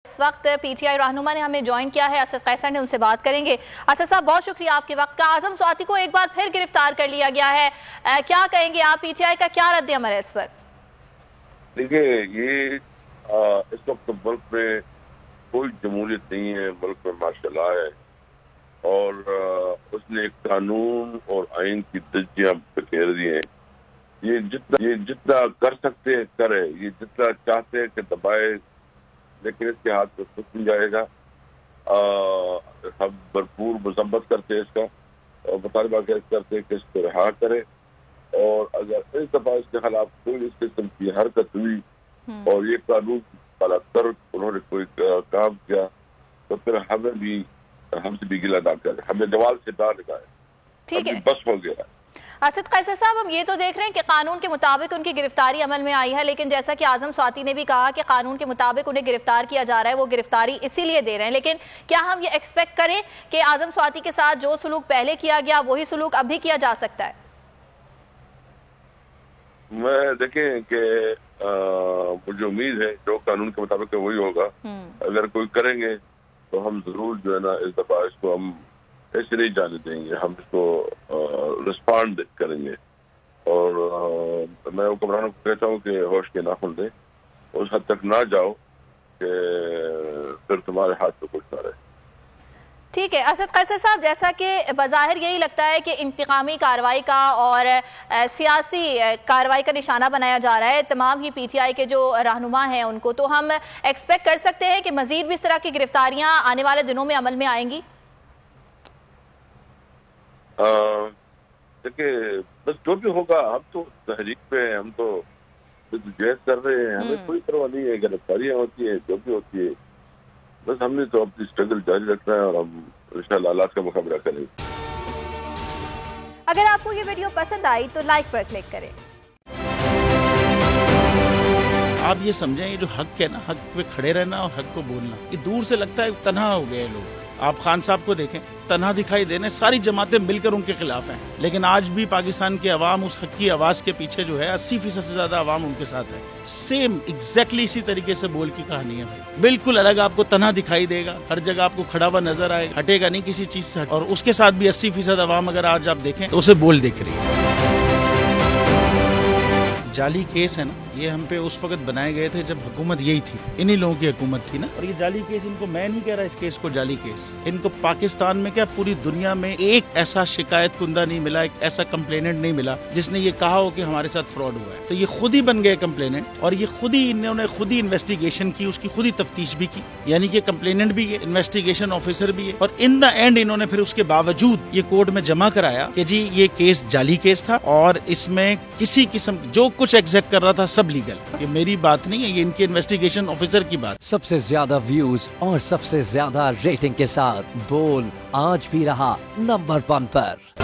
اس وقت P T I رہنما نے ہمیں جوائن کیا ہے، اسد قیصر نے، ان سے بات کریں گے۔ اسد صاحب بہت شکریہ آپ کے وقت کا۔ اعظم سواتی کو ایک بار پھر گرفتار کر لیا گیا ہے، کیا کہیں گے آپ؟ پی ٹی آئی کا کیا رد عمل ہے اس پر؟ دیکھیں، یہ اس وقت ملک میں کوئی جمہوریت نہیں ہے، ملک میں مارشل لا ہے اور اس نے ایک قانون اور آئین کی دھجیاں بکھیر دی ہیں۔ یہ جتنا کر سکتے ہیں کرے، یہ جتنا چاہتے ہیں کہ دبائے، لیکن اس کے ہاتھ میں کچھ نہیں جائے گا۔ ہم بھرپور مذمت کرتے ہیں اس کا اور مطالبہ کرتے ہیں کہ اس کو رہا کرے، اور اگر اس دفعہ اس کے خلاف کوئی اس قسم کی حرکت ہوئی اور یہ قانون والا کر انہوں نے کوئی کام کیا تو پھر ہم سے بھی گلہ نہ کرے، ہمیں جوال سے نہ لگائے، ٹھیک ہے؟ بس ہو گیا ہے۔ اسد قیصر صاحب، ہم یہ تو دیکھ رہے ہیں کہ قانون کے مطابق ان کی گرفتاری عمل میں آئی ہے، لیکن جیسا کہ اعظم سواتی نے بھی کہا کہ قانون کے مطابق انہیں گرفتار کیا جا رہا ہے، وہ گرفتاری اسی لیے دے رہے ہیں، لیکن کیا ہم یہ ایکسپیکٹ کریں کہ اعظم سواتی کے ساتھ جو سلوک پہلے کیا گیا وہی سلوک اب بھی کیا جا سکتا ہے؟ میں دیکھیں کہ مجھے امید ہے جو قانون کے مطابق وہی ہوگا۔ اگر کوئی کریں گے تو ہم ضرور جو ہے نا اس دفعہ اس کو ہم ایسے نہیں جانے دیں گے، ہم اس کو رسپانڈ کریں گے، اور میں حکمرانوں کو کہتا ہوں کہ ہوش کے ناخن دیں، اس حد تک نہ جاؤ کہ پھر تمہارے ہاتھ پہ کچھ نہ رہے۔ ٹھیک ہے اسد قیصر صاحب، جیسا کہ بظاہر یہی لگتا ہے کہ انتقامی کارروائی کا اور سیاسی کارروائی کا نشانہ بنایا جا رہا ہے تمام ہی پی ٹی آئی کے جو رہنما ہیں ان کو، تو ہم ایکسپیکٹ کر سکتے ہیں کہ مزید بھی اس طرح کی گرفتاریاں آنے والے دنوں میں عمل میں آئیں گی؟ دیکھیں، بس جو بھی ہوگا، ہم تو تحریک پہ ہیں، ہم تو جہد کر رہے ہیں، ہمیں کوئی پرواہ نہیں ہے، گرفتاریاں ہوتی ہیں جو بھی ہوتی ہے، بس ہم نے تو اپنی اسٹرگل جاری رکھنا ہے اور ہم انشاءاللہ حالات کا مقابلہ کریں گے۔ اگر آپ کو یہ ویڈیو پسند آئی تو لائک پر کلک کریں۔ آپ یہ سمجھیں، یہ جو حق ہے نا، حق پہ کھڑے رہنا اور حق کو بولنا، یہ دور سے لگتا ہے تنہا ہو گئے لوگ۔ آپ خان صاحب کو دیکھیں، تنہا دکھائی دینے، ساری جماعتیں مل کر ان کے خلاف ہیں، لیکن آج بھی پاکستان کی عوام اس حق کی آواز کے پیچھے جو ہے 80% سے زیادہ عوام ان کے ساتھ ہے۔ سیم ایگزیکٹلی اسی طریقے سے بول کی کہانی ہے بھائی، بالکل الگ آپ کو تنہا دکھائی دے گا، ہر جگہ آپ کو کھڑا ہوا نظر آئے گا، ہٹے گا نہیں کسی چیز سے، اور اس کے ساتھ بھی 80% عوام اگر آج آپ دیکھیں تو اسے بول دیکھ رہی ہے۔ جعلی کیس ہے نا، یہ ہم پہ اس وقت بنائے گئے تھے جب حکومت یہی تھی، انہی لوگوں کی حکومت تھی نا، اور یہ جعلی کیس، ان کو میں نہیں کہہ رہا اس کیس کو جعلی کیس، ان کو پاکستان میں کیا پوری دنیا میں ایک ایسا شکایت کنندہ نہیں ملا، ایک ایسا کمپلیننٹ نہیں ملا جس نے یہ کہا ہو کہ ہمارے ساتھ فراڈ ہوا ہے۔ تو یہ خود ہی بن گئے کمپلیننٹ، اور یہ خود ہی انہوں نے خود ہی انویسٹیگیشن کی، اس کی خود ہی تفتیش بھی کی، یعنی کہ کمپلیننٹ بھی ہے، انویسٹیگیشن آفیسر بھی ہے، اور ان دا اینڈ انہوں نے پھر اس کے باوجود یہ کورٹ میں جمع کرایا کہ جی یہ کیس جعلی کیس تھا، اور اس میں کسی قسم جو کچھ ایگزیکٹ کر رہا تھا سب لیگل۔ یہ میری بات نہیں ہے، یہ ان کے انویسٹیگیشن آفیسر کی بات۔ سب سے زیادہ ویوز اور سب سے زیادہ ریٹنگ کے ساتھ بول آج بھی رہا نمبر 1 پر۔